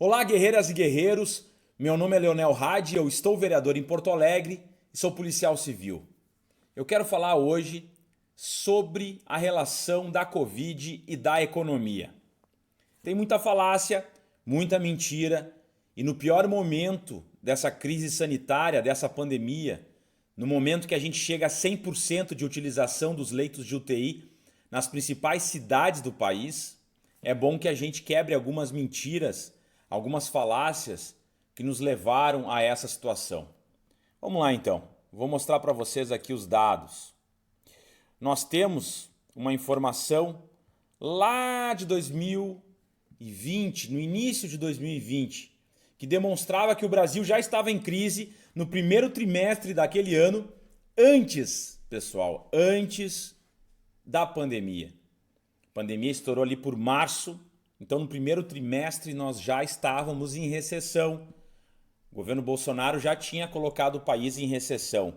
Olá, guerreiras e guerreiros. Meu nome é Leonel Hadi, eu estou vereador em Porto Alegre e sou policial civil. Eu quero falar hoje sobre a relação da Covid e da economia. Tem muita falácia, muita mentira e no pior momento dessa crise sanitária, dessa pandemia, no momento que a gente chega a 100% de utilização dos leitos de UTI nas principais cidades do país, é bom que a gente quebre algumas mentiras, algumas falácias que nos levaram a essa situação. Vamos lá então, vou mostrar para vocês aqui os dados. Nós temos uma informação lá de 2020, no início de 2020, que demonstrava que o Brasil já estava em crise no primeiro trimestre daquele ano, antes, pessoal, antes da pandemia. A pandemia estourou ali por março, então no primeiro trimestre nós já estávamos em recessão. O governo Bolsonaro já tinha colocado o país em recessão.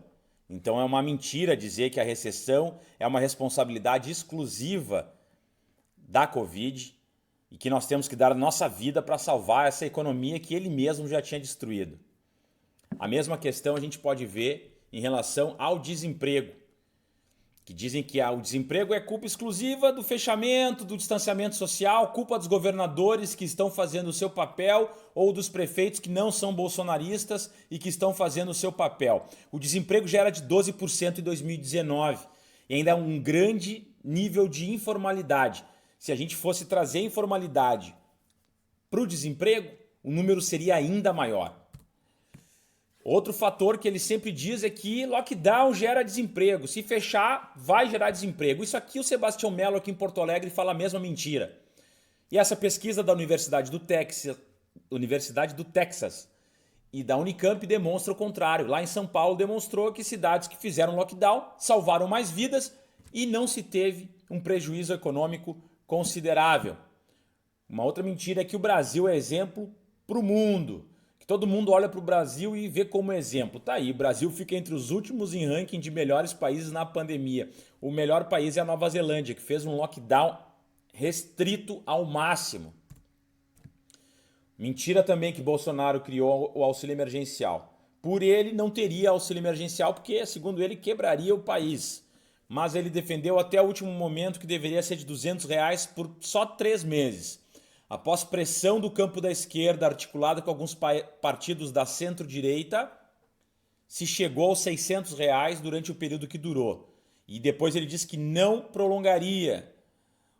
Então é uma mentira dizer que a recessão é uma responsabilidade exclusiva da Covid e que nós temos que dar a nossa vida para salvar essa economia que ele mesmo já tinha destruído. A mesma questão a gente pode ver em relação ao desemprego, que dizem que o desemprego é culpa exclusiva do fechamento, do distanciamento social, culpa dos governadores que estão fazendo o seu papel ou dos prefeitos que não são bolsonaristas e que estão fazendo o seu papel. O desemprego já era de 12% em 2019 e ainda é um grande nível de informalidade. Se a gente fosse trazer informalidade para o desemprego, o número seria ainda maior. Outro fator que ele sempre diz é que lockdown gera desemprego. Se fechar, vai gerar desemprego. Isso aqui o Sebastião Mello aqui em Porto Alegre fala a mesma mentira. E essa pesquisa da Universidade do Texas e da Unicamp demonstra o contrário. Lá em São Paulo demonstrou que cidades que fizeram lockdown salvaram mais vidas e não se teve um prejuízo econômico considerável. Uma outra mentira é que o Brasil é exemplo para o mundo. Que todo mundo olha para o Brasil e vê como exemplo. Tá aí, o Brasil fica entre os últimos em ranking de melhores países na pandemia. O melhor país é a Nova Zelândia, que fez um lockdown restrito ao máximo. Mentira também que Bolsonaro criou o auxílio emergencial. Por ele não teria auxílio emergencial porque, segundo ele, quebraria o país. Mas ele defendeu até o último momento que deveria ser de R$ 200 por só 3 meses. Após pressão do campo da esquerda, articulada com alguns partidos da centro-direita, se chegou aos R$ 600 durante o período que durou. E depois ele disse que não prolongaria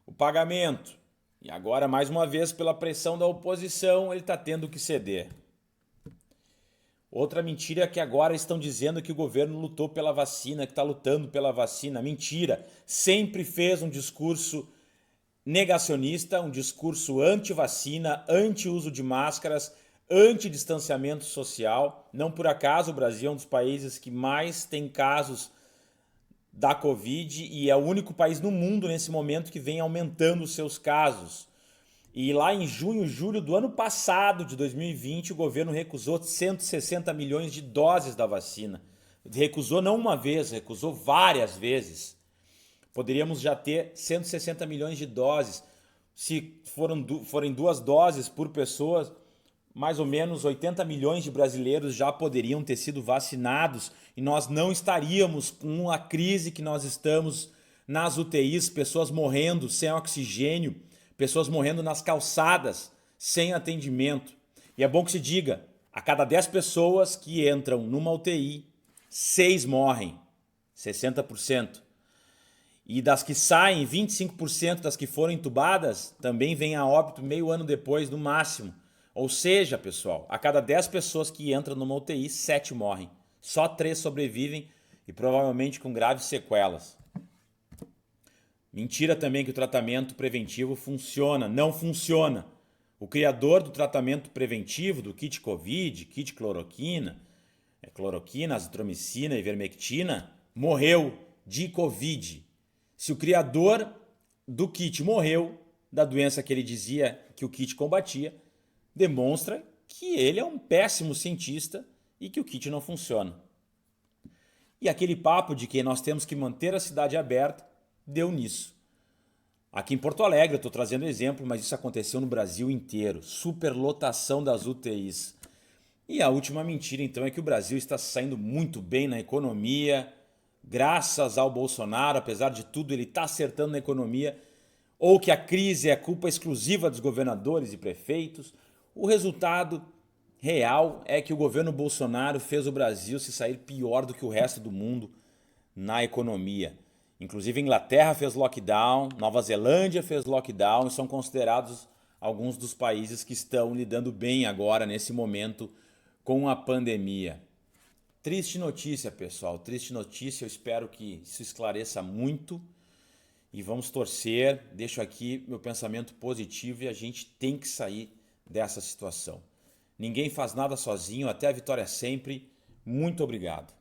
o pagamento. E agora, mais uma vez, pela pressão da oposição, ele está tendo que ceder. Outra mentira é que agora estão dizendo que o governo lutou pela vacina, que está lutando pela vacina. Mentira. Sempre fez um discurso negacionista, um discurso anti-vacina, anti-uso de máscaras, anti-distanciamento social. Não por acaso o Brasil é um dos países que mais tem casos da Covid e é o único país no mundo nesse momento que vem aumentando os seus casos. E lá em junho, julho do ano passado, de 2020, o governo recusou 160 milhões de doses da vacina. Recusou não uma vez, recusou várias vezes. Poderíamos já ter 160 milhões de doses. Se forem 2 doses por pessoa, mais ou menos 80 milhões de brasileiros já poderiam ter sido vacinados e nós não estaríamos com a crise que nós estamos nas UTIs, pessoas morrendo sem oxigênio, pessoas morrendo nas calçadas sem atendimento. E é bom que se diga, a cada 10 pessoas que entram numa UTI, 6 morrem, 60%. E das que saem, 25% das que foram entubadas também vêm a óbito meio ano depois, no máximo. Ou seja, pessoal, a cada 10 pessoas que entram numa UTI, 7 morrem. Só 3 sobrevivem e provavelmente com graves sequelas. Mentira também que o tratamento preventivo funciona. Não funciona. O criador do tratamento preventivo, do kit Covid, kit cloroquina, azitromicina e ivermectina, morreu de Covid. Se o criador do kit morreu da doença que ele dizia que o kit combatia, demonstra que ele é um péssimo cientista e que o kit não funciona. E aquele papo de que nós temos que manter a cidade aberta deu nisso. Aqui em Porto Alegre, eu estou trazendo exemplo, mas isso aconteceu no Brasil inteiro. Superlotação das UTIs. E a última mentira, então, é que o Brasil está saindo muito bem na economia, graças ao Bolsonaro, apesar de tudo, ele está acertando na economia, ou que a crise é culpa exclusiva dos governadores e prefeitos. O resultado real é que o governo Bolsonaro fez o Brasil se sair pior do que o resto do mundo na economia. Inclusive a Inglaterra fez lockdown, Nova Zelândia fez lockdown e são considerados alguns dos países que estão lidando bem agora, nesse momento, com a pandemia. Triste notícia, pessoal, triste notícia. Eu espero que isso esclareça muito e vamos torcer. Deixo aqui meu pensamento positivo e a gente tem que sair dessa situação. Ninguém faz nada sozinho, até a vitória sempre. Muito obrigado.